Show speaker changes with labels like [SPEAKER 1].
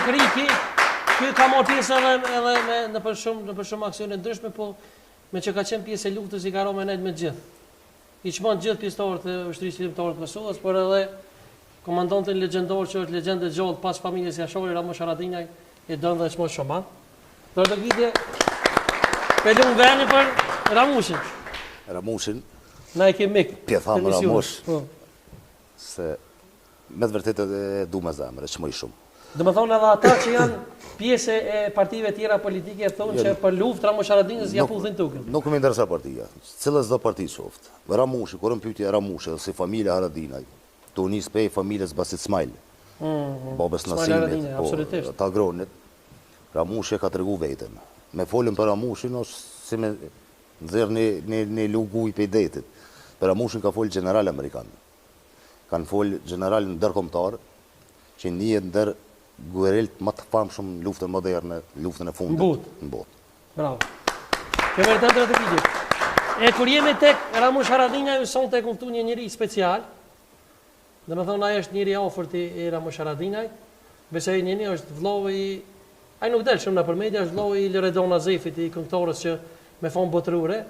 [SPEAKER 1] Kriki, ky ka marrë pjesë edhe në për shumë aksione ndryshme, po me që ka qenë pjesë e luftës i ka rënë me gjithë. I çmon gjithë pjesëtarët e ushtrisë ligjore të Kosovës, por edhe komandantin legjendor që është legjendë e gjallë pas familjes Jashori, Ramush Haradinaj, i don dhe çmon Shoman. Do të vite pelum vani për Ramushin.
[SPEAKER 2] Ramushin.
[SPEAKER 1] Na e kemi mik.
[SPEAKER 2] Pjetham Ramush. Se me të vërtetë e du me zemër, e çmoj shumë.
[SPEAKER 1] Dhe më thonë edhe ata që janë pjesë e partive tjera politike thonë që për luftë Ramush Haradinës ja pullin tukën.
[SPEAKER 2] Nuk më interesa partia. Cilës do parti qoftë. Ramushi, kur më pyetje Ramushi si familja Haradinaj, të nis pej familjes Basit Smajl. Babës Nasimit,
[SPEAKER 1] absolutisht.
[SPEAKER 2] Ta Gronit. Ramushi ka tregu veten. Me folën për Ramushin është si me nxjerr një luguj pe detit. Për Ramushin ka fol general amerikan. Kanë fol general ndërkombëtar që njihet ndër guerrilët më të famshëm në luftën moderne, luftën e fundit në botë.
[SPEAKER 1] Bravo. Kjo vërtet të vijë. E kur jemi tek Ramush Haradinaj, sonte kuptu një njeri special. Domethënë ai është njëri afërt i Ramush Haradinaj. Besoj njëri është vllau i ai nuk del shumë nëpër media, është vllau i Loredon Azefit, i këngëtarës që me fond botërore.